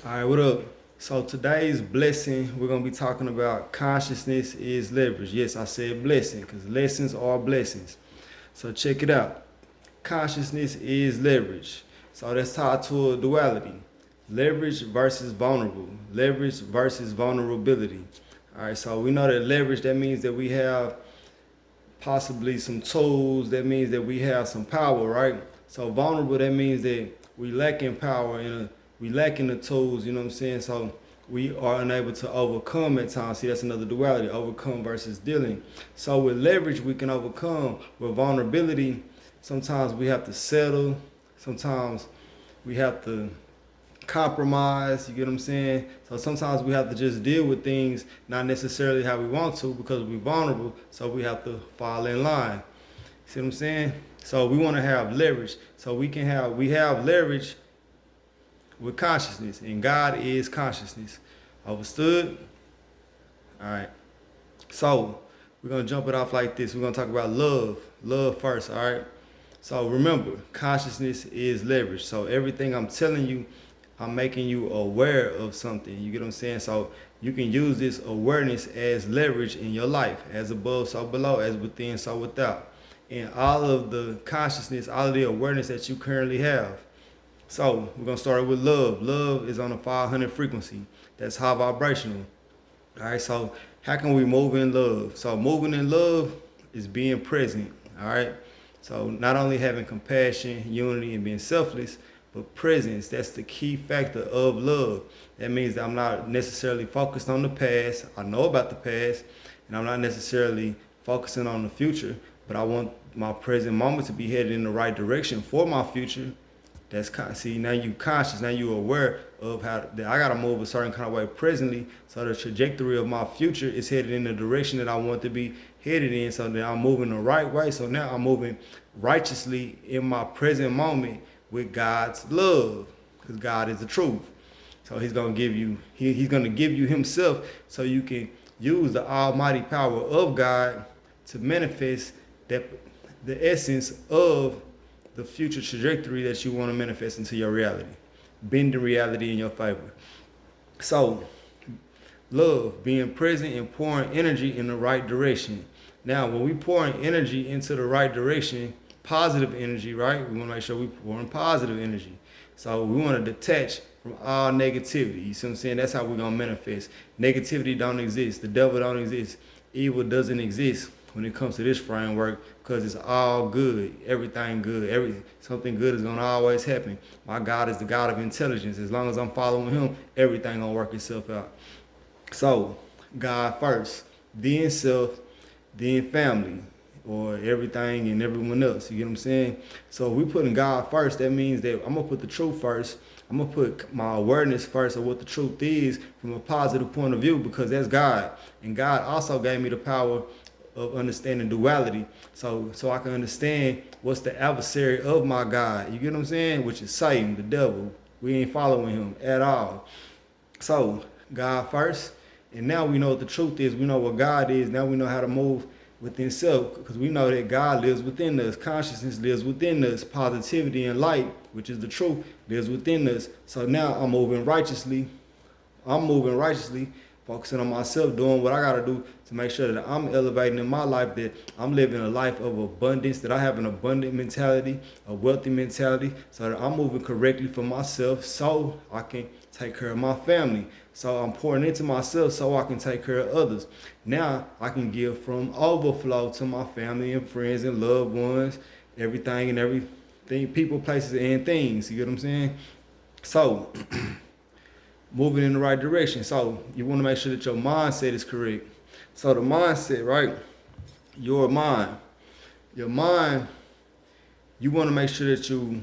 All right, what up? So today's blessing, we're gonna be talking about consciousness is leverage. Yes, I said blessing because lessons are blessings. So check it out. Consciousness is leverage. So that's tied to a duality. Leverage versus vulnerable. Leverage versus vulnerability. All right, so we know that leverage, that means that we have possibly some tools, that means that we have some power, right? So vulnerable, that means that we lack in power and we lack in the tools, you know what I'm saying? So we are unable to overcome at times. See, that's another duality, overcome versus dealing. So with leverage, we can overcome. With vulnerability, sometimes we have to settle. Sometimes we have to compromise, you get what I'm saying? So sometimes we have to just deal with things not necessarily how we want to because we're vulnerable, so we have to fall in line. See what I'm saying? So we want to have leverage. So we have leverage with consciousness, and God is consciousness. Understood? All right. So we're gonna jump it off like this. We're gonna talk about love. Love first, all right? So remember, consciousness is leverage. So everything I'm telling you, I'm making you aware of something. You get what I'm saying? So you can use this awareness as leverage in your life, as above, so below, as within, so without. And all of the consciousness, all of the awareness that you currently have. So we're gonna start with love. Love is on a 500 frequency. That's high vibrational. All right. So how can we move in love? So moving in love is being present. All right. So not only having compassion, unity, and being selfless, but presence. That's the key factor of love. That means that I'm not necessarily focused on the past. I know about the past, and I'm not necessarily focusing on the future, but I want my present moment to be headed in the right direction for my future. See, now you conscious, now you aware of how that I gotta move a certain kind of way presently, so the trajectory of my future is headed in the direction that I want to be headed in, so that I'm moving the right way. So now I'm moving righteously in my present moment with God's love, because God is the truth. So He's gonna give you, He's gonna give you Himself, so you can use the almighty power of God to manifest that the essence of the future trajectory that you want to manifest into your reality. Bending reality in your favor. So, love, being present and pouring energy in the right direction. Now, when we pouring energy into the right direction, positive energy, right? We want to make sure we pouring positive energy. So we want to detach from all negativity. You see what I'm saying? That's how we're going to manifest. Negativity don't exist. The devil don't exist. Evil doesn't exist when it comes to this framework, because it's all good, everything good, something good is gonna always happen. My God is the God of intelligence. As long as I'm following Him, everything gonna work itself out. So, God first, then self, then family, or everything and everyone else. You get what I'm saying? So if we putting God first, that means that I'm gonna put the truth first. I'm gonna put my awareness first of what the truth is from a positive point of view, because that's God. And God also gave me the power of understanding duality, so I can understand what's the adversary of my God. You get what I'm saying? Which is Satan, the devil. We ain't following him at all. So God first, and now we know what the truth is. We know what God is. Now we know how to move within self, because we know that God lives within us. Consciousness lives within us. Positivity and light, which is the truth, lives within us. So now I'm moving righteously. Focusing on myself, doing what I gotta do to make sure that I'm elevating in my life, that I'm living a life of abundance, that I have an abundant mentality, a wealthy mentality, so that I'm moving correctly for myself, so I can take care of my family. So I'm pouring into myself so I can take care of others. Now I can give from overflow to my family and friends and loved ones, everything, people, places, and things. You get what I'm saying? So moving in the right direction. So you want to make sure that your mindset is correct. So the mindset, right? Your mind, you want to make sure that you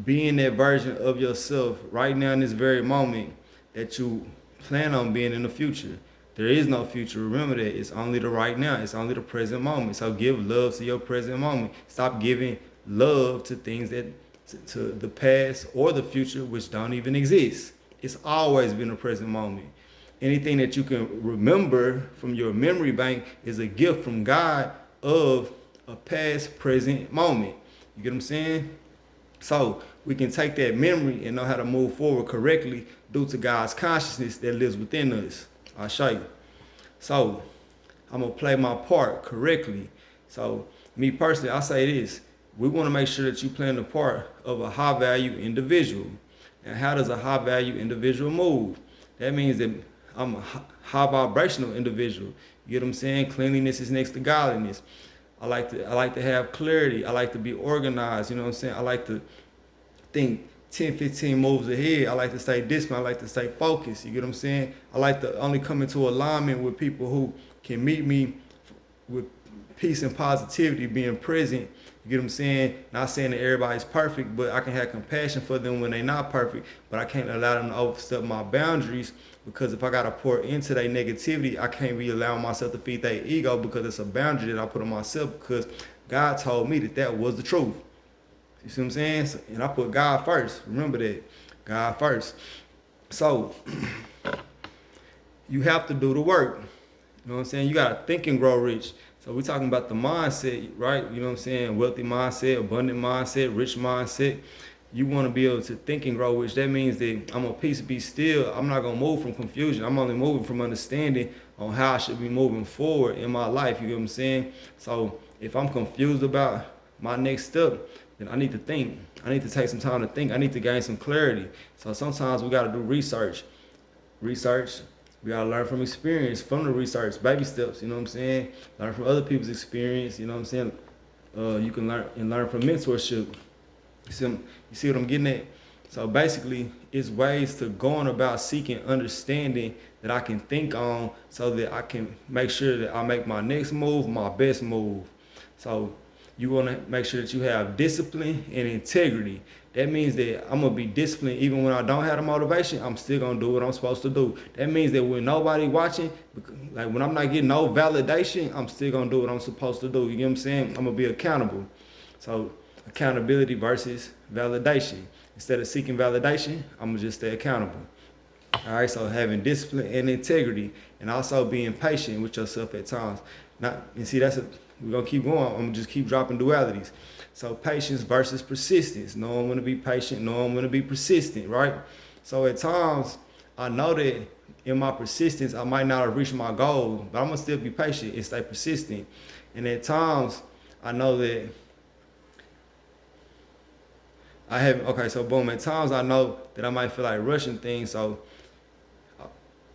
being that version of yourself right now in this very moment that you plan on being in the future. There is no future. Remember that. It's only the right now. It's only the present moment. So give love to your present moment. Stop giving love to things to the past or the future, which don't even exist. It's always been a present moment. Anything that you can remember from your memory bank is a gift from God of a past, present moment. You get what I'm saying? So we can take that memory and know how to move forward correctly due to God's consciousness that lives within us. I'll show you. So I'm gonna play my part correctly. So me personally, I say this: we want to make sure that you playing the part of a high value individual. And how does a high value individual move? That means that I'm a high vibrational individual. You get what I'm saying? Cleanliness is next to godliness. I like to have clarity. I like to be organized. You know what I'm saying? I like to think 10, 15 moves ahead. I like to stay disciplined. I like to stay focused. You get what I'm saying? I like to only come into alignment with people who can meet me with peace and positivity, being present. You get what I'm saying? Not saying that everybody's perfect, but I can have compassion for them when they're not perfect, but I can't allow them to overstep my boundaries, because if I got to pour into their negativity, I can't be allowing myself to feed their ego, because it's a boundary that I put on myself, because God told me that was the truth. You see what I'm saying? And I put God first. Remember that. God first. So you have to do the work. You know what I'm saying? You got to think and grow rich. So we're talking about the mindset, right? You know what I'm saying? Wealthy mindset, abundant mindset, rich mindset. You want to be able to think and grow rich. That means that I'm a peace be still. I'm not going to move from confusion. I'm only moving from understanding on how I should be moving forward in my life. You get what I'm saying? So if I'm confused about my next step, then I need to think. I need to take some time to think. I need to gain some clarity. So sometimes we got to do research. We gotta learn from experience, from the research, baby steps, you know what I'm saying? Learn from other people's experience, you know what I'm saying? You can learn from mentorship. You see what I'm getting at? So basically, it's ways to go on about seeking understanding that I can think on, so that I can make sure that I make my next move my best move. So you want to make sure that you have discipline and integrity. That means that I'm going to be disciplined even when I don't have the motivation. I'm still going to do what I'm supposed to do. That means that when nobody watching, like when I'm not getting no validation, I'm still going to do what I'm supposed to do. You get what I'm saying? I'm going to be accountable. So accountability versus validation. Instead of seeking validation, I'm going to just stay accountable. All right, so having discipline and integrity, and also being patient with yourself at times. We're going to keep going. I'm going to just keep dropping dualities. So patience versus persistence. Knowing when to be patient, knowing when to be persistent, right? So at times, I know that in my persistence, I might not have reached my goal, but I'm going to still be patient and stay persistent. And at times, I know that at times I know that I might feel like rushing things, so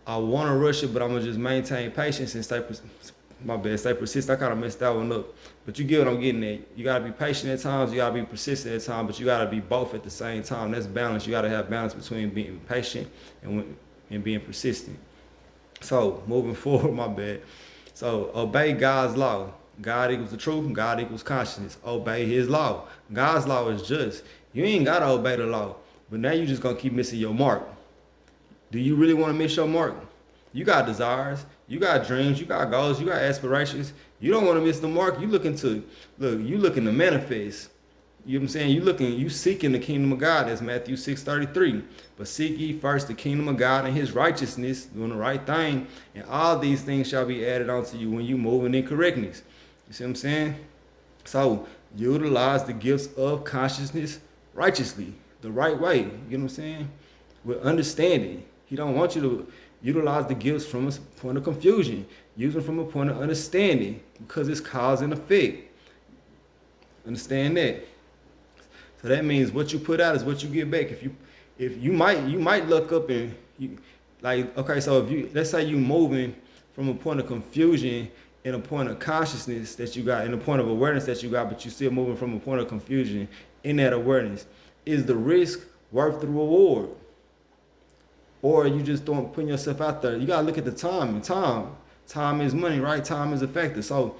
I want to rush it, but I'm going to just maintain patience and stay persistent. I kind of messed that one up. But you get what I'm getting at. You got to be patient at times, you got to be persistent at times, but you got to be both at the same time. That's balance. You got to have balance between being patient and being persistent. So, moving forward, So, obey God's law. God equals the truth, God equals consciousness. Obey his law. God's law is just. You ain't got to obey the law, but now you just going to keep missing your mark. Do you really want to miss your mark? You got desires, you got dreams, you got goals, you got aspirations. You don't want to miss the mark. You looking to manifest. You know what I'm saying? You seeking the kingdom of God. That's Matthew 6:33. But seek ye first the kingdom of God and his righteousness, doing the right thing, and all these things shall be added onto you when you moving in correctness. You see what I'm saying? So utilize the gifts of consciousness righteously, the right way. You know what I'm saying? With understanding. He don't want you to utilize the gifts from a point of confusion. Use them from a point of understanding, because it's cause and effect. Understand that. So that means what you put out is what you get back. If you might look up and let's say you moving from a point of confusion and a point of consciousness that you got and a point of awareness that you got, but you're still moving from a point of confusion in that awareness. Is the risk worth the reward? Or are you just putting yourself out there? You gotta look at the time. And time is money, right? Time is a factor. So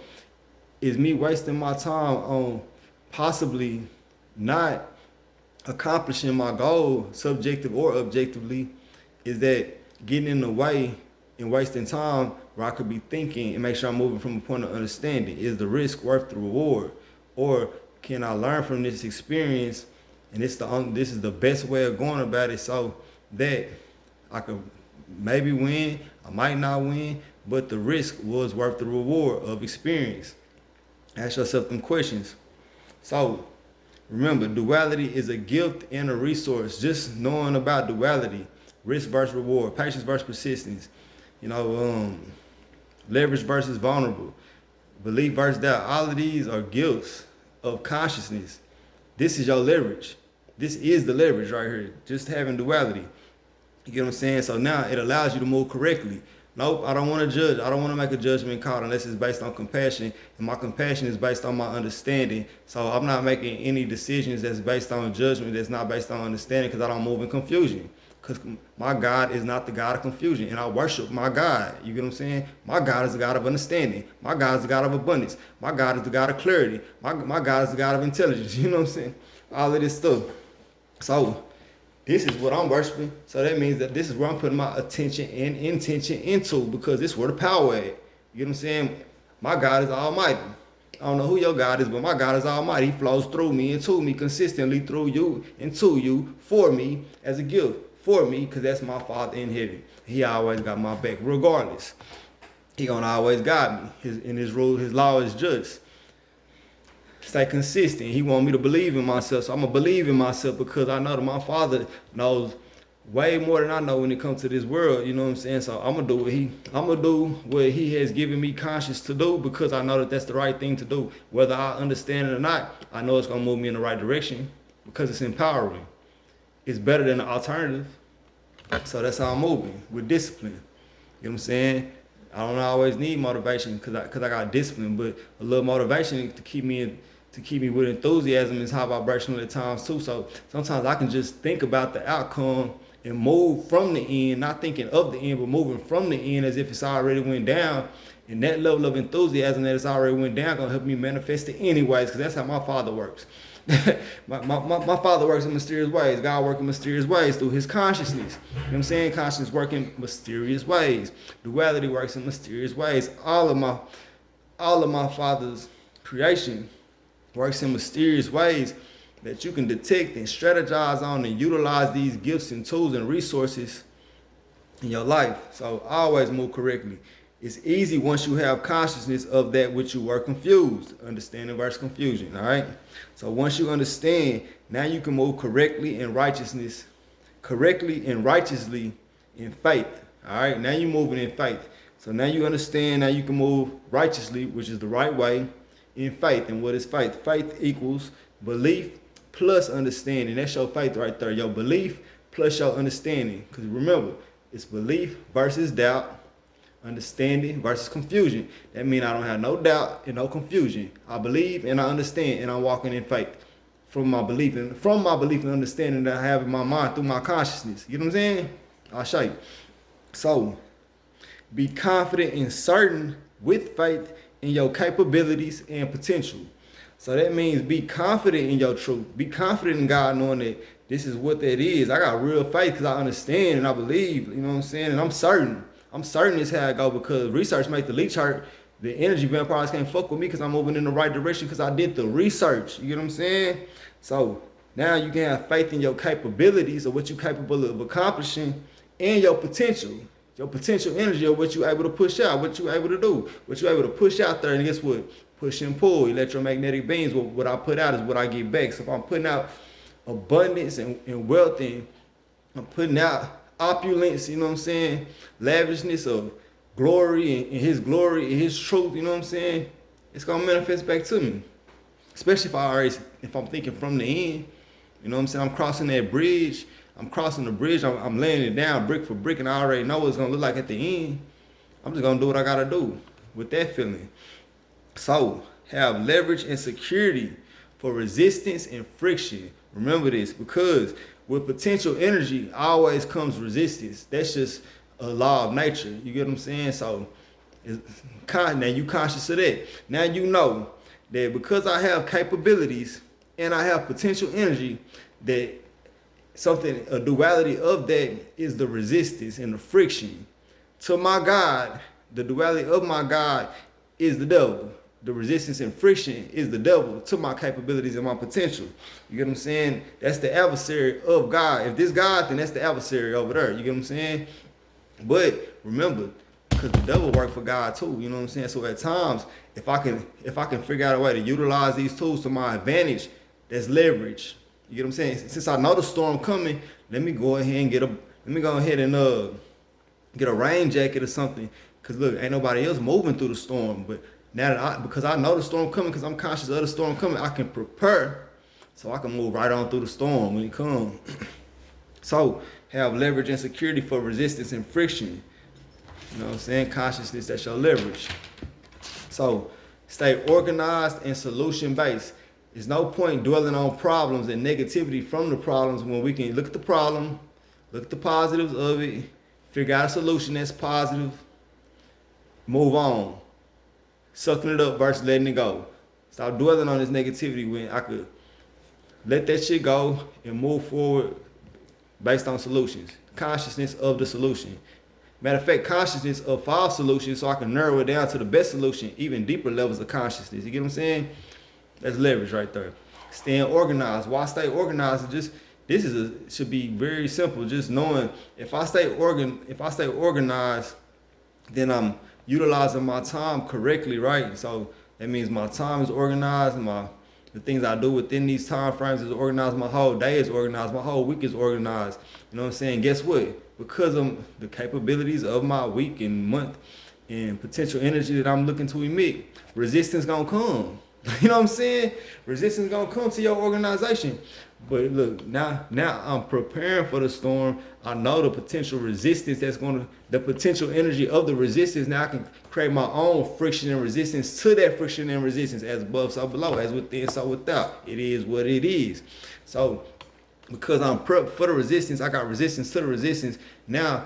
is me wasting my time on possibly not accomplishing my goal, subjective or objectively? Is that getting in the way and wasting time where I could be thinking and make sure I'm moving from a point of understanding? Is the risk worth the reward? Or can I learn from this experience, and this is the best way of going about it, so that I could maybe win, I might not win, but the risk was worth the reward of experience? Ask yourself them questions. So Remember, duality is a gift and a resource. Just knowing about duality, risk versus reward, patience versus persistence, leverage versus vulnerable, belief versus doubt. All of these are gifts of consciousness. This is your leverage. This is the leverage right here. Just having duality. You get what I'm saying? So now it allows you to move correctly. Nope, I don't want to judge. I don't want to make a judgment call unless it's based on compassion. And my compassion is based on my understanding. So I'm not making any decisions that's based on judgment, that's not based on understanding, because I don't move in confusion. Because my God is not the God of confusion. And I worship my God. You get what I'm saying? My God is the God of understanding. My God is the God of abundance. My God is the God of clarity. My God is the God of intelligence. You know what I'm saying? All of this stuff. So this is what I'm worshiping. So that means that this is where I'm putting my attention and intention into, because this is where the power at. You get what I'm saying? My God is almighty. I don't know who your God is, but my God is almighty. He flows through me and to me consistently, through you and to you, for me, as a gift. For me, because that's my Father in heaven. He always got my back, regardless. He gonna always guide me. His rule, his law is just. Stay consistent. He want me to believe in myself. So I'm going to believe in myself, because I know that my Father knows way more than I know when it comes to this world. You know what I'm saying? So I'm going to do what he has given me conscience to do, because I know that that's the right thing to do. Whether I understand it or not, I know it's going to move me in the right direction, because it's empowering. It's better than the alternative. So that's how I'm moving, with discipline. You know what I'm saying? I don't always need motivation, because I got discipline, but a little motivation to keep me with enthusiasm is high vibrational at times too. So sometimes I can just think about the outcome and move from the end, not thinking of the end, but moving from the end as if it's already went down. And that level of enthusiasm that it's already went down gonna help me manifest it anyways, because that's how my Father works. my Father works in mysterious ways. God works in mysterious ways through his consciousness. You know what I'm saying? Consciousness works in mysterious ways. Duality works in mysterious ways. All of my Father's creation works in mysterious ways that you can detect and strategize on and utilize these gifts and tools and resources in your life. So always move correctly. It's easy once you have consciousness of that which you were confused. Understanding versus confusion, all right? So once you understand, now you can move correctly and righteously in faith, all right? Now you're moving in faith. So now you understand, now you can move righteously, which is the right way, in faith. And what is faith? Faith equals belief plus understanding. That's your faith right there. Your belief plus your understanding. Because remember, it's belief versus doubt. Understanding versus confusion. That means I don't have no doubt and no confusion. I believe and I understand, and I'm walking in faith from my belief and understanding that I have in my mind through my consciousness. You know what I'm saying? I'll show you. So be confident and certain with faith in your capabilities and potential. So that means be confident in your truth. Be confident in God, knowing that this is what that is. I got real faith because I understand and I believe, you know what I'm saying? And I'm certain. I'm certain it's how I go, because research makes the leech hurt. The energy vampires can't fuck with me because I'm moving in the right direction because I did the research. You get what I'm saying? So now you can have faith in your capabilities of what you're capable of accomplishing and your potential energy of what you're able to push out, what you're able to do, what you're able to push out there. And guess what? Push and pull, electromagnetic beams. What I put out is what I get back. So if I'm putting out abundance and wealth, and I'm putting out opulence, you know what I'm saying, lavishness of glory and his glory and his truth, you know what I'm saying, it's gonna manifest back to me. Especially if I'm thinking from the end, you know what I'm saying, I'm crossing that bridge, I'm laying it down brick for brick, and I already know what it's gonna look like at the end. I'm just gonna do what I gotta do with that feeling. So have leverage and security for resistance and friction. Remember this, because with potential energy always comes resistance. That's just a law of nature. You get what I'm saying? So now you conscious of that. Now you know that because I have capabilities and I have potential energy, that a duality of that is the resistance and the friction. To my God, the duality of my God is the devil. The resistance and friction is the devil to my capabilities and my potential. You get what I'm saying? That's the adversary of God. If this God, then that's the adversary over there. You get what I'm saying? But remember, because the devil works for God too. You know what I'm saying? So at times, if I can figure out a way to utilize these tools to my advantage, That's leverage. You get what I'm saying? Since I know the storm coming, let me go ahead and get a rain jacket or something. Cause look, ain't nobody else moving through the storm. But now that because I know the storm coming, because I'm conscious of the storm coming, I can prepare so I can move right on through the storm when it comes. So have leverage and security for resistance and friction. You know what I'm saying? Consciousness, that's your leverage. So stay organized and solution based. There's no point dwelling on problems and negativity from the problems when we can look at the problem, look at the positives of it, figure out a solution that's positive, move on. Sucking it up versus letting it go. Stop dwelling on this negativity when I could let that shit go and move forward based on solutions. Consciousness of the solution. Matter of fact, consciousness of 5 solutions so I can narrow it down to the best solution, even deeper levels of consciousness. You get what I'm saying? That's leverage right there. Staying organized. Why stay organized? Should be very simple. Just knowing if I stay organized, then I'm utilizing my time correctly, right? So that means my time is organized, the things I do within these time frames is organized, my whole day is organized, my whole week is organized. You know what I'm saying? Guess what? Because of the capabilities of my week and month and potential energy that I'm looking to emit, resistance gonna come. You know what I'm saying? Resistance gonna come to your organization. But look, now I'm preparing for the storm. I know the potential resistance the potential energy of the resistance. Now I can create my own friction and resistance to that friction and resistance, as above, so below, as within, so without. It is what it is. So because I'm prepped for the resistance, I got resistance to the resistance. Now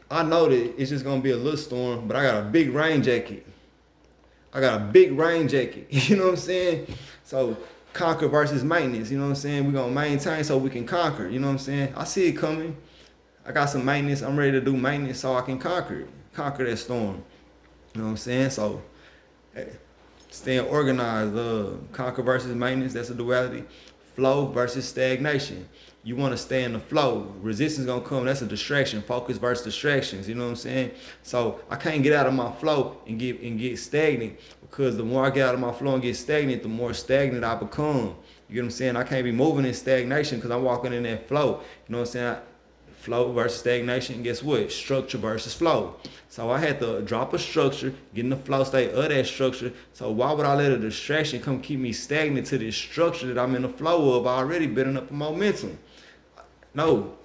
I know that it's just gonna be a little storm, but I got a big rain jacket. You know what I'm saying? So conquer versus maintenance, you know what I'm saying? We're gonna maintain so we can conquer, you know what I'm saying? I see it coming. I got some maintenance. I'm ready to do maintenance so I can conquer that storm. You know what I'm saying? So hey, staying organized, conquer versus maintenance, that's a duality. Flow versus stagnation. You want to stay in the flow. Resistance gonna come, that's a distraction. Focus versus distractions, you know what I'm saying? So I can't get out of my flow and get stagnant, because the more I get out of my flow and get stagnant, the more stagnant I become. You get what I'm saying? I can't be moving in stagnation because I'm walking in that flow. You know what I'm saying? Flow versus stagnation. Guess what? Structure versus flow. So I had to drop a structure, get in the flow state of that structure. So why would I let a distraction come keep me stagnant to this structure that I'm in the flow of? I already building up a momentum. No,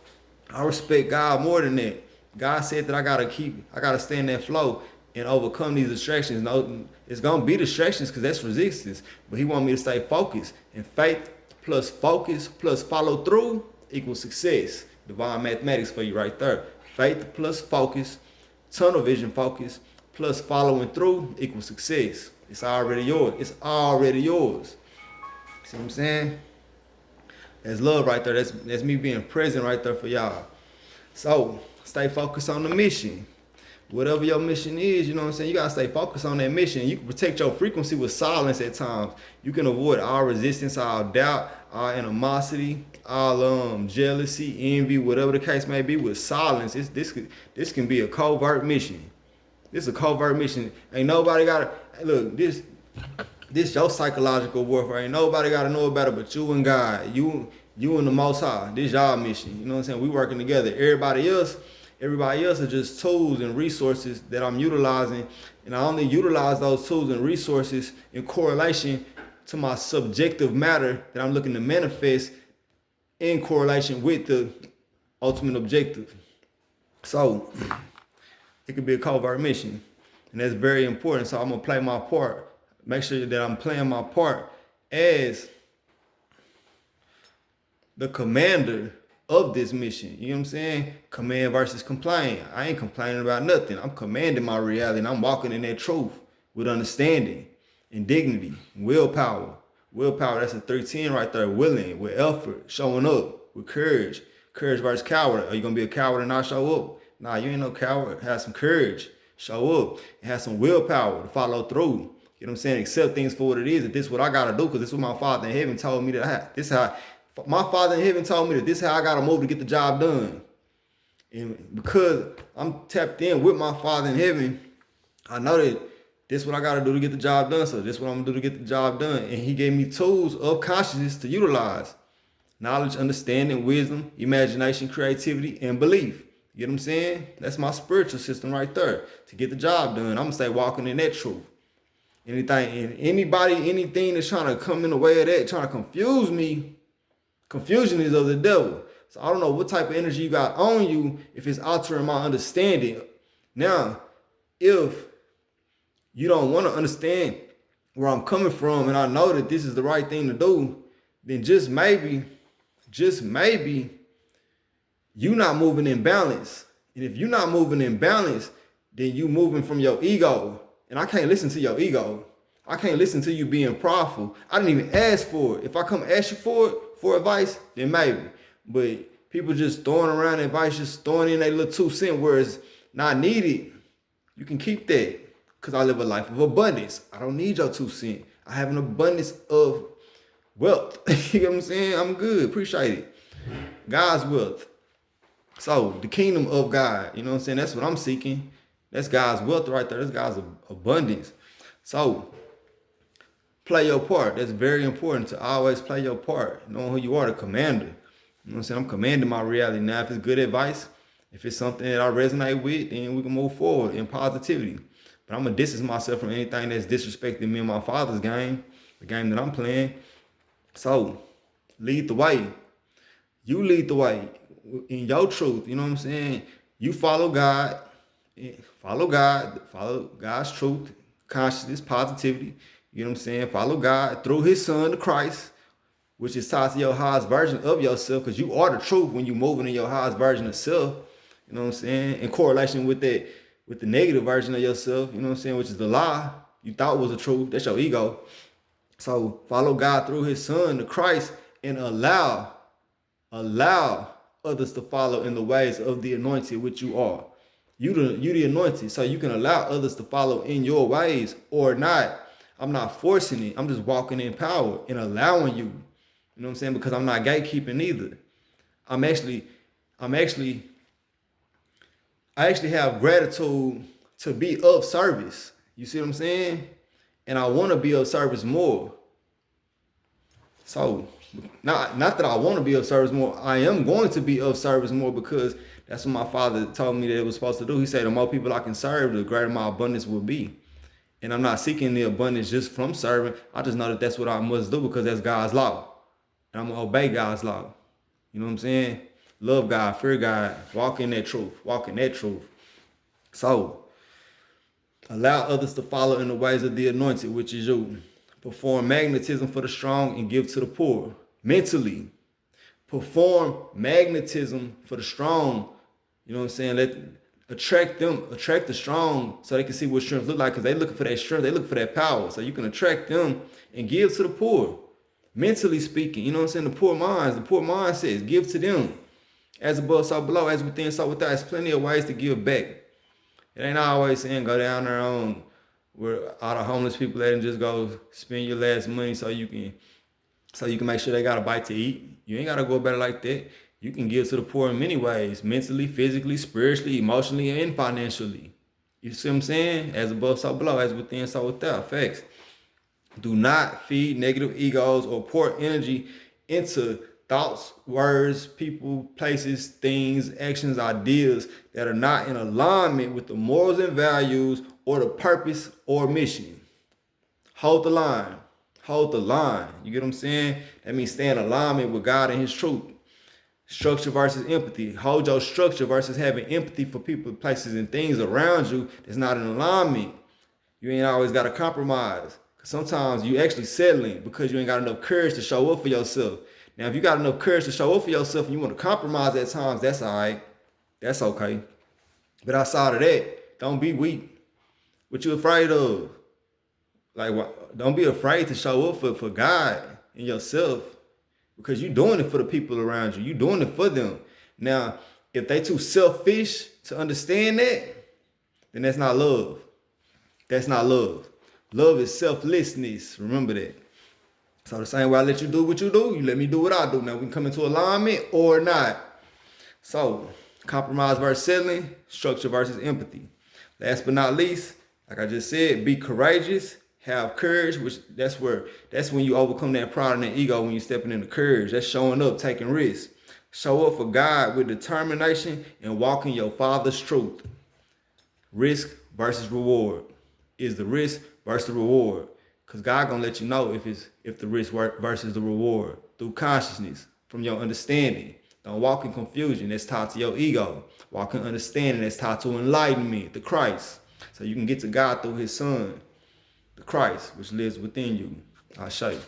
I respect God more than that. God said that I gotta stay in that flow and overcome these distractions. No, it's gonna be distractions because that's resistance. But He want me to stay focused. And faith plus focus plus follow through equals success. Divine mathematics for you right there. Faith plus focus, tunnel vision focus, plus following through equals success. It's already yours. It's already yours. See what I'm saying? That's love right there. That's me being present right there for y'all. So stay focused on the mission. Whatever your mission is, you know what I'm saying? You gotta stay focused on that mission. You can protect your frequency with silence at times. You can avoid all resistance, all doubt, all animosity, all jealousy, envy, whatever the case may be, with silence. This can be a covert mission. This is a covert mission. Ain't nobody gotta look. This your psychological warfare. Ain't nobody gotta know about it but you and God. You and the Most High. This y'all mission. You know what I'm saying? We working together. Everybody else are just tools and resources that I'm utilizing, and I only utilize those tools and resources in correlation to my subjective matter that I'm looking to manifest in correlation with the ultimate objective. So it could be a covert mission, and that's very important. So I'm gonna play my part. Make sure that I'm playing my part as the commander of this mission. You know what I'm saying? Command versus complain. I ain't complaining about nothing. I'm commanding my reality, and I'm walking in that truth with understanding and dignity, willpower. Willpower, that's a 310 right there. Willing, with effort, showing up, with courage. Courage versus coward. Are you gonna be a coward and not show up? Nah, you ain't no coward. Have some courage. Show up. And have some willpower to follow through. You know what I'm saying? Accept things for what it is. That this is what I gotta do, because this is what my Father in heaven told me that my Father in heaven told me that this is how I gotta move to get the job done. And because I'm tapped in with my Father in heaven, I know that this is what I got to do to get the job done. So this is what I'm going to do to get the job done. And he gave me tools of consciousness to utilize. Knowledge, understanding, wisdom, imagination, creativity, and belief. You get what I'm saying? That's my spiritual system right there. To get the job done, I'm going to stay walking in that truth. Anything that's trying to come in the way of that, trying to confuse me, confusion is of the devil. So I don't know what type of energy you got on you if it's altering my understanding. Now, if you don't want to understand where I'm coming from and I know that this is the right thing to do, then just maybe, you not moving in balance. And if you're not moving in balance, then you moving from your ego. And I can't listen to your ego. I can't listen to you being prideful. I didn't even ask for it. If I come ask you for advice, then maybe. But people just throwing around advice, just throwing in their little 2 cents where it's not needed. You can keep that. Because I live a life of abundance. I don't need your 2 cents. I have an abundance of wealth. You know what I'm saying? I'm good. Appreciate it. God's wealth. So the kingdom of God, you know what I'm saying? That's what I'm seeking. That's God's wealth right there. That's God's abundance. So play your part. That's very important to always play your part. Knowing who you are, the commander. You know what I'm saying? I'm commanding my reality. Now, if it's good advice, if it's something that I resonate with, then we can move forward in positivity. But I'm going to distance myself from anything that's disrespecting me and my father's game, the game that I'm playing. So lead the way. You lead the way in your truth. You know what I'm saying? You follow God. Follow God's truth, consciousness, positivity. You know what I'm saying? Follow God through his son, the Christ, which is tied to your highest version of yourself, because you are the truth when you're moving in your highest version of self. You know what I'm saying? In correlation with that, with the negative version of yourself, you know what I'm saying, which is the lie you thought was the truth. That's your ego. So follow God through his son, the Christ, and allow others to follow in the ways of the anointed, which you are. You the anointed, so you can allow others to follow in your ways or not. I'm not forcing it. I'm just walking in power and allowing you. You know what I'm saying? Because I'm not gatekeeping either. I actually have gratitude to be of service. You see what I'm saying? And I want to be of service more. So, not that I want to be of service more. I am going to be of service more, because that's what my father told me that it was supposed to do. He said, the more people I can serve, the greater my abundance will be. And I'm not seeking the abundance just from serving. I just know that that's what I must do, because that's God's law. And I'm going to obey God's law. You know what I'm saying? Love God, fear God, walk in that truth. So, allow others to follow in the ways of the anointed, which is you. Perform magnetism for the strong and give to the poor. Mentally, perform magnetism for the strong. You know what I'm saying? Attract the strong, so they can see what strength look like, because they looking for that strength, they looking for that power. So you can attract them and give to the poor. Mentally speaking, you know what I'm saying? The poor mind says, give to them. As above, so below, as within, so without. There's plenty of ways to give back. It ain't always saying go down there on where all the homeless people at and just go spend your last money so you can make sure they got a bite to eat. You ain't gotta go about it like that. You can give to the poor in many ways: mentally, physically, spiritually, emotionally, and financially. You see what I'm saying? As above, so below, as within, so without. Facts. Do not feed negative egos or pour energy into thoughts, words, people, places, things, actions, ideas that are not in alignment with the morals and values or the purpose or mission. Hold the line. You get what I'm saying? That means stay in alignment with God and his truth. Structure versus empathy. Hold your structure versus having empathy for people, places, and things around you that's not in alignment. You ain't always got to compromise. Sometimes you actually settling because you ain't got enough courage to show up for yourself. Now, if you got enough courage to show up for yourself and you want to compromise at times, that's all right. That's okay. But outside of that, don't be weak. What you afraid of? Like, don't be afraid to show up for God and yourself, because you're doing it for the people around you. You're doing it for them. Now, if they too selfish to understand that, then that's not love. That's not love. Love is selflessness. Remember that. So the same way I let you do what you do, you let me do what I do. Now we can come into alignment or not. So compromise versus settling, structure versus empathy. Last but not least, Like I just said, be courageous, have courage, which that's when you overcome that pride and that ego when you're stepping into courage. That's showing up, taking risks. Show up for God with determination and walk in your Father's truth. Risk versus reward. Is the risk versus the reward. Because God gonna let you know if the risk versus the reward through consciousness, from your understanding. Don't walk in confusion, that's tied to your ego. Walk in understanding, that's tied to enlightenment, the Christ. So you can get to God through his Son, the Christ, which lives within you. I'll show you.